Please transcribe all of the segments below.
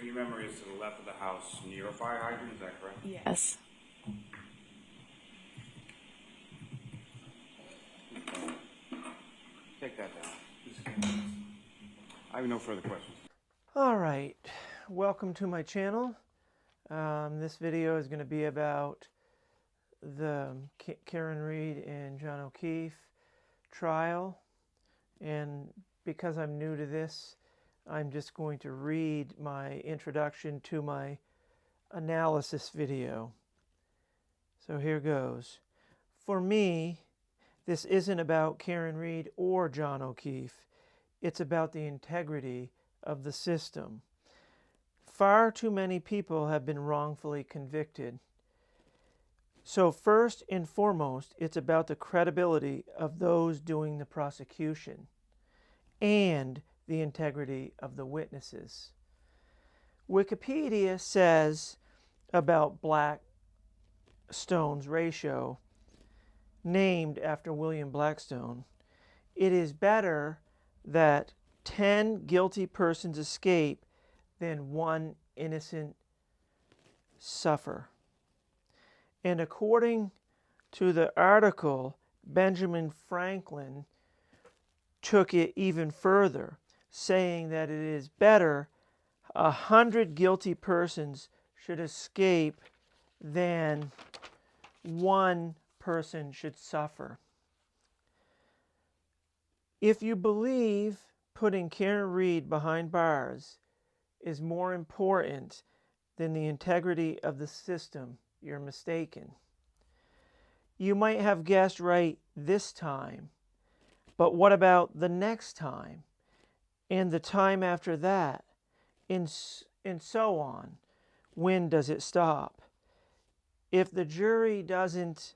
your memory is to the left of the house near a fire hydrant, is that correct? Yes. Take that down. I have no further questions. All right, welcome to my channel. This video is going to be about the Karen Reed and John O'Keefe trial, and because I'm new to this, I'm just going to read my introduction to my analysis video. So here goes. For me, this isn't about Karen Reed or John O'Keefe. It's about the integrity of the system. Far too many people have been wrongfully convicted. So first and foremost, it's about the credibility of those doing the prosecution and the integrity of the witnesses. Wikipedia says about Blackstone's ratio, named after William Blackstone, it is better that 10 guilty persons escape than one innocent suffer. And according to the article, Benjamin Franklin took it even further, saying that it is better 100 guilty persons should escape than one person should suffer. If you believe putting Karen Reed behind bars is more important than the integrity of the system, you're mistaken. You might have guessed right this time, but what about the next time, and the time after that, and so on? When does it stop? If the jury doesn't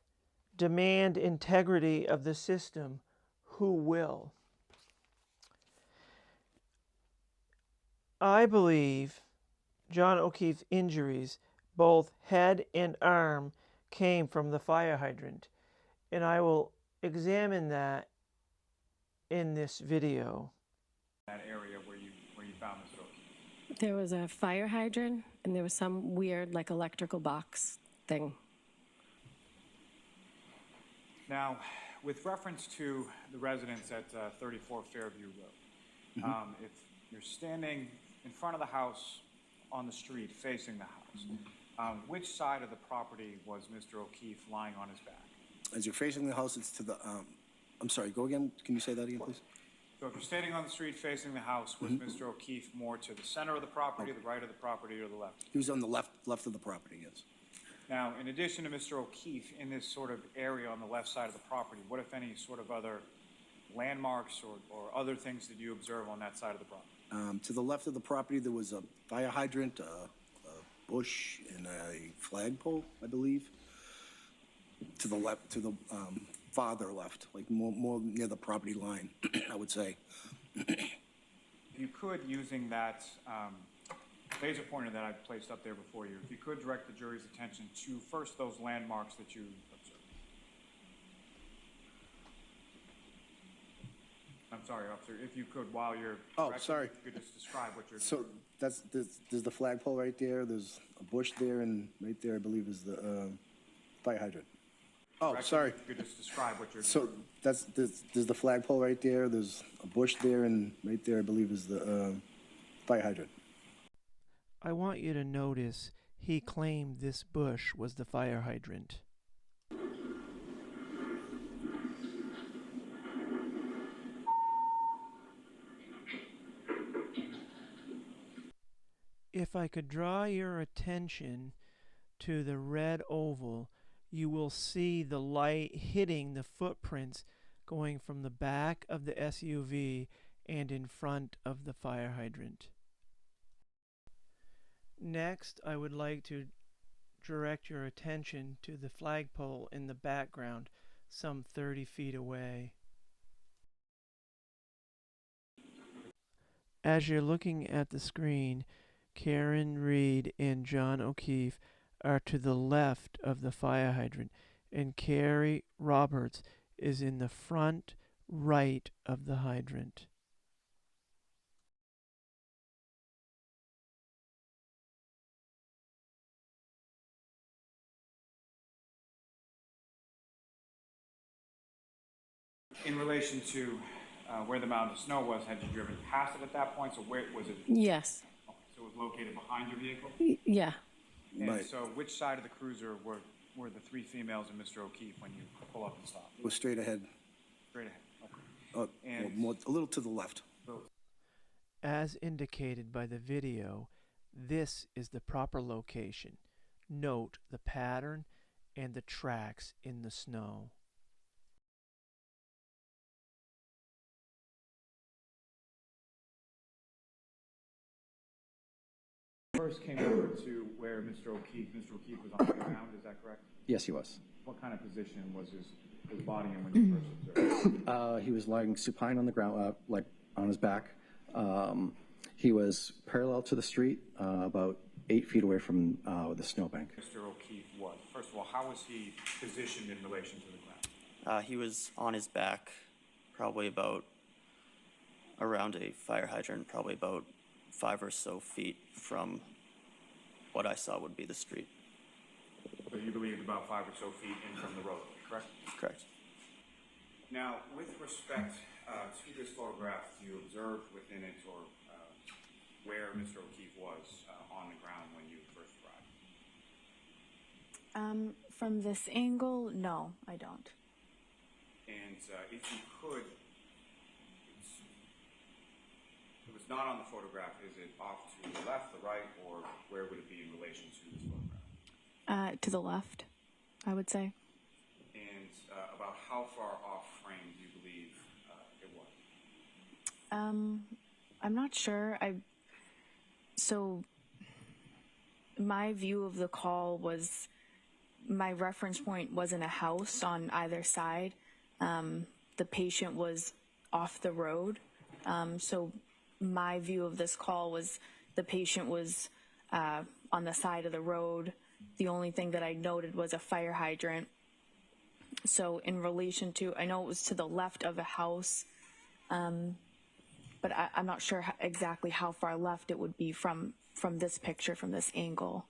demand integrity of the system, who will? I believe John O'Keefe's injuries, both head and arm, came from the fire hydrant, and I will examine that in this video. That area where you found Mr. O'Keefe. There was a fire hydrant, and there was some weird, like, electrical box thing. Now, with reference to the residence at 34 Fairview Road, if you're standing in front of the house on the street facing the house, which side of the property was Mr. O'Keefe lying on his back? As you're facing the house, it's to the, I'm sorry, go again. Can you say that again, please? So if you're standing on the street facing the house, was Mr. O'Keefe more to the center of the property, the right of the property, or the left? He was on the left of the property, yes. Now, in addition to Mr. O'Keefe, in this sort of area on the left side of the property, what, if any, sort of other landmarks or other things did you observe on that side of the property? To the left of the property, there was a fire hydrant, a bush, and a flagpole, I believe. To the left, to the farther left, like more near the property line, I would say. If you could, using that laser pointer that I placed up there before you, if you could direct the jury's attention to first those landmarks that you observed. I'm sorry, officer, if you could, while you're Sorry. if you could just describe what you're So there's the flagpole right there, there's a bush there, and right there, I believe, is the fire hydrant. Sorry. If you could just describe what you're So there's the flagpole right there, there's a bush there, and right there, I believe, is the fire hydrant. I want you to notice he claimed this bush was the fire hydrant. If I could draw your attention to the red oval, you will see the light hitting the footprints going from the back of the SUV and in front of the fire hydrant. Next, I would like to direct your attention to the flagpole in the background, some 30 feet away. As you're looking at the screen, Karen Reed and John O'Keefe are to the left of the fire hydrant, and Carrie Roberts is in the front right of the hydrant. In relation to where the mound of snow was, had you driven past it at that point? So where was it? Yes. Okay, so it was located behind your vehicle? Yeah. And Right. so which side of the cruiser were the three females and Mr. O'Keefe when you pull up and stop? It was straight ahead, Straight ahead, okay. And- a little to the left. So As indicated by the video, this is the proper location. Note the pattern and the tracks in the snow. first came over to where Mr. O'Keefe was on the ground, is that correct? Yes, he was. What kind of position was his body in when you first observed? He was lying supine on the ground, like on his back. He was parallel to the street, about 8 feet away from the snowbank. Mr. O'Keefe was. First of all, how was he positioned in relation to the ground? He was on his back, probably about around a fire hydrant, probably about 5 or so feet from what I saw would be the street. So you believed about 5 or so feet in from the road, correct? Correct. Now, with respect to this photograph, you observed within it or where Mr. O'Keefe was on the ground when you first arrived? From this angle, no, I don't. And if you could, it was not on the photograph, is it off to the left, the right, or where would it be in relation to this photograph? To the left, I would say. And about how far off frame do you believe it was? I'm not sure. So my view of the call was, my reference point wasn't a house on either side. The patient was off the road. So my view of this call was the patient was on the side of the road. The only thing that I noted was a fire hydrant. So in relation to, I know it was to the left of a house, but I'm not sure exactly how far left it would be from this picture, from this angle.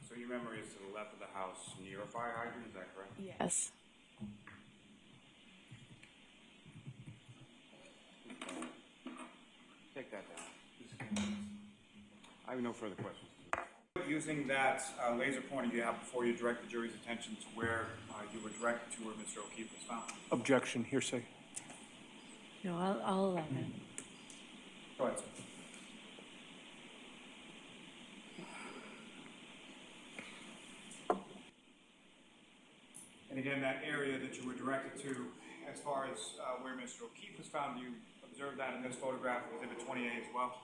So your memory is to the left of the house near a fire hydrant, is that correct? Yes. Take that down. I have no further questions. Using that laser pointer you have before you direct the jury's attention to where you were directed to where Mr. O'Keefe was found. Objection, hearsay. No, I'll allow it. Go ahead, sir. And again, that area that you were directed to, as far as where Mr. O'Keefe was found, you observed that in this photograph of Exhibit 28 as well?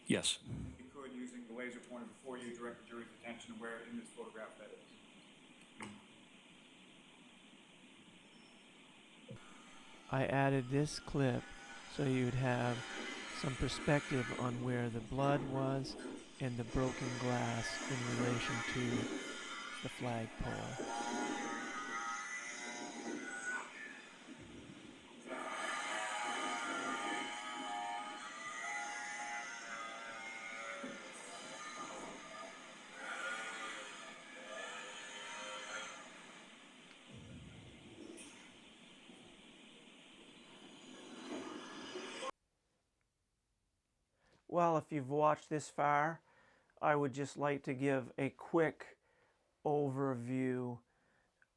Yes. You could, using the laser pointer before you direct the jury's attention to where in this photograph that is. I added this clip so you'd have some perspective on where the blood was and the broken glass in relation to the flagpole. Well, if you've watched this far, I would just like to give a quick overview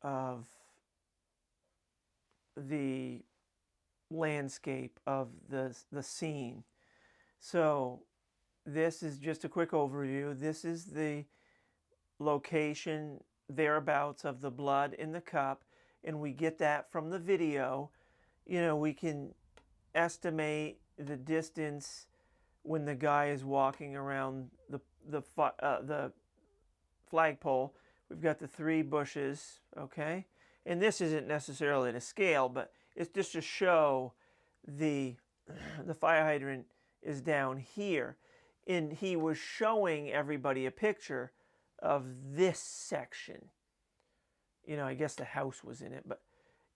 of the landscape of the scene. So this is just a quick overview. This is the location thereabouts of the blood in the cup, and we get that from the video. You know, we can estimate the distance when the guy is walking around the flagpole. We've got the 3 bushes, okay? And this isn't necessarily to scale, but it's just to show the fire hydrant is down here. And he was showing everybody a picture of this section. You know, I guess the house was in it, but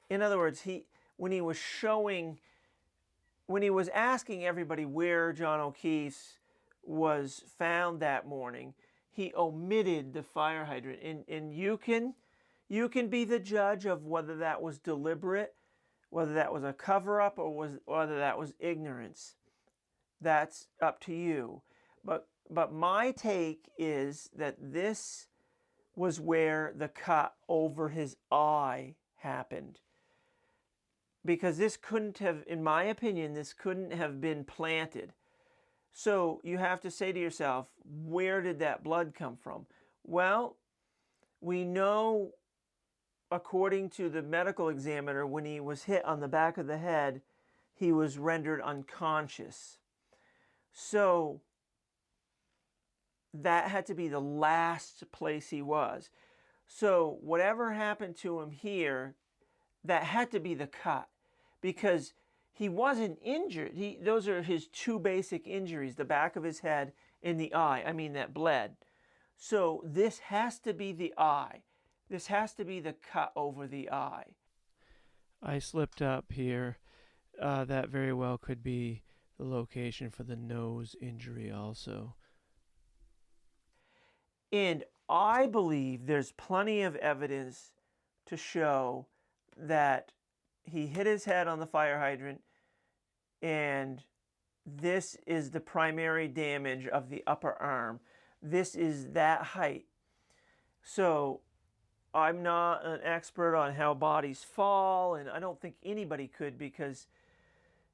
in other words, when he was asking everybody where John O'Keefe was found that morning, he omitted the fire hydrant. And you can be the judge of whether that was deliberate Whether that was a cover-up or whether that was ignorance, that's up to you. But my take is that this was where the cut over his eye happened. Because this couldn't have, in my opinion, this couldn't have been planted. So you have to say to yourself, where did that blood come from? Well, we know, according to the medical examiner, when he was hit on the back of the head, he was rendered unconscious. So that had to be the last place he was. So whatever happened to him here, that had to be the cut, because he wasn't injured. Those are his two basic injuries, the back of his head and the eye. I mean, that bled. So this has to be the eye. This has to be the cut over the eye. I slipped up here. That very well could be the location for the nose injury also. And I believe there's plenty of evidence to show that he hit his head on the fire hydrant, and this is the primary damage of the upper arm. This is that height. So I'm not an expert on how bodies fall, and I don't think anybody could, because,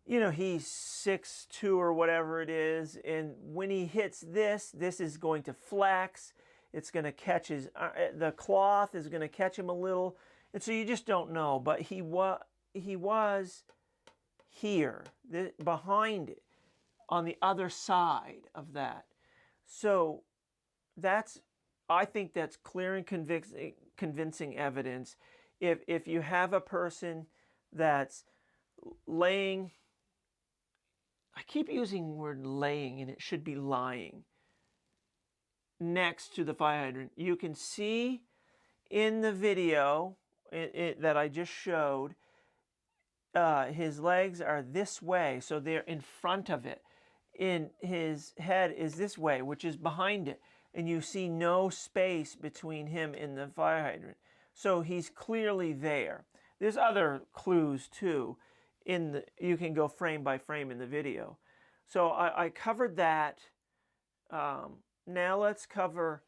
you know, he's 6'2" or whatever it is, and when he hits this is going to flex. It's going to catch his, the cloth is going to catch him a little, and so you just don't know. But he was here, behind it, on the other side of that. So I think that's clear and convincing evidence. If you have a person that's laying, I keep using the word laying, and it should be lying, next to the fire hydrant, you can see in the video that I just showed, his legs are this way, so they're in front of it. His head is this way, which is behind it, and you see no space between him and the fire hydrant. So he's clearly there. There's other clues too. You can go frame by frame in the video. So I covered that. Now let's cover,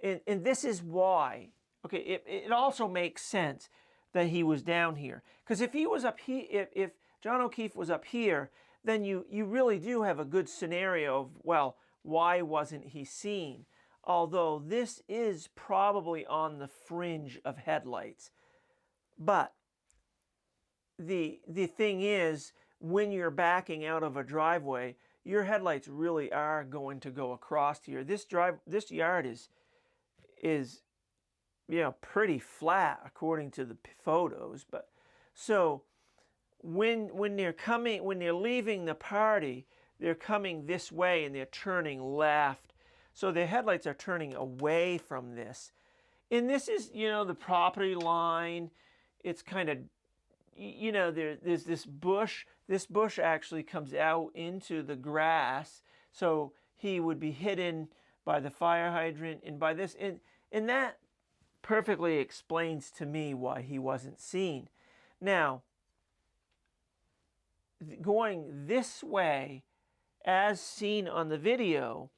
and this is why. Okay, it also makes sense that he was down here, because if he was up here, if John O'Keefe was up here, then you really do have a good scenario of, well, why wasn't he seen? Although this is probably on the fringe of headlights. But the thing is, when you're backing out of a driveway, your headlights really are going to go across here. This yard is pretty flat according to the photos. But so when they're leaving the party, they're coming this way and they're turning left. So their headlights are turning away from this. And this is, the property line. It's kind of, there's this bush. This bush actually comes out into the grass. So he would be hidden by the fire hydrant and by this. And that perfectly explains to me why he wasn't seen. Now, going this way, as seen on the video,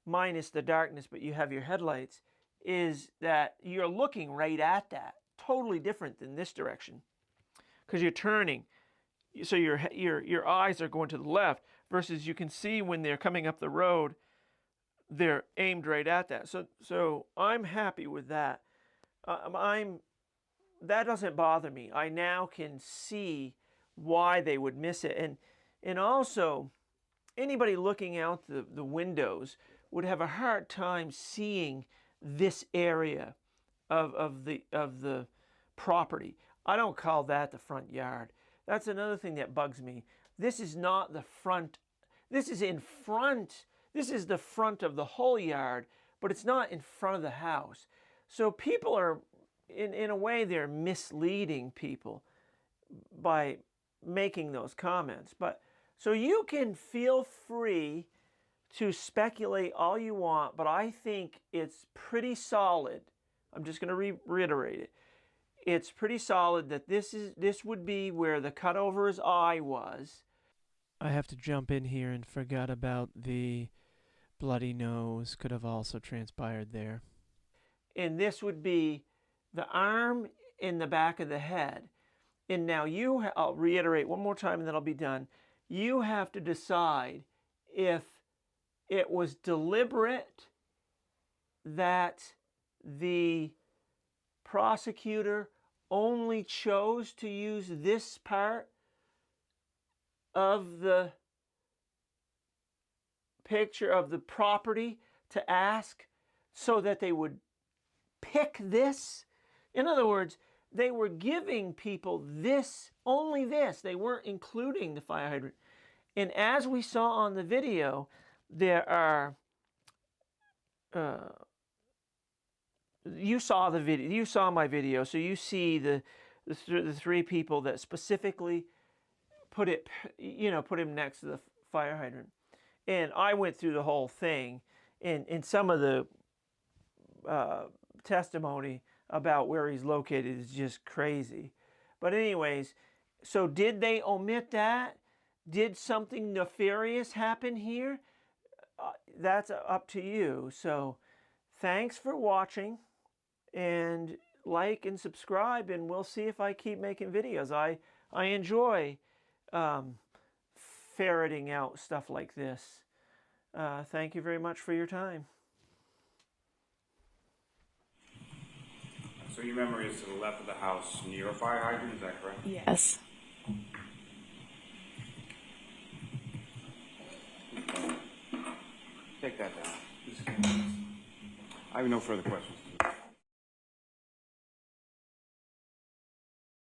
minus the darkness, but you have your headlights, is that you're looking right at that. Totally different than this direction, because you're turning. So your eyes are going to the left, versus you can see when they're coming up the road, they're aimed right at that. So I'm happy with that. That doesn't bother me. I now can see why they would miss it, and also anybody looking out the windows would have a hard time seeing this area of the property. I don't call that the front yard. That's another thing that bugs me. This is not the front. This is in front. This is the front of the whole yard, but it's not in front of the house. So people are, in a way, they're misleading people by making those comments. But so you can feel free to speculate all you want, but I think it's pretty solid. I'm just going to reiterate it. it's pretty solid that this would be where the cutover's eye was. I have to jump in here and forgot about the bloody nose. Could have also transpired there. And this would be the arm in the back of the head. And now I'll reiterate one more time and then I'll be done. You have to decide if it was deliberate that the prosecutor only chose to use this part of the picture of the property to ask so that they would pick this. In other words, they were giving people this, only this. They weren't including the fire hydrant. And as we saw on the video, there are, you saw the video, you saw my video, so you see the three people that specifically put him next to the fire hydrant. And I went through the whole thing, and some of the testimony about where he's located is just crazy. But anyways, so did they omit that? Did something nefarious happen here? That's up to you. So thanks for watching, and like and subscribe, and we'll see if I keep making videos. I enjoy ferreting out stuff like this. Thank you very much for your time. So your memory is to the left of the house near a fire hydrant, is that correct? Yes. Take that down. I have no further questions.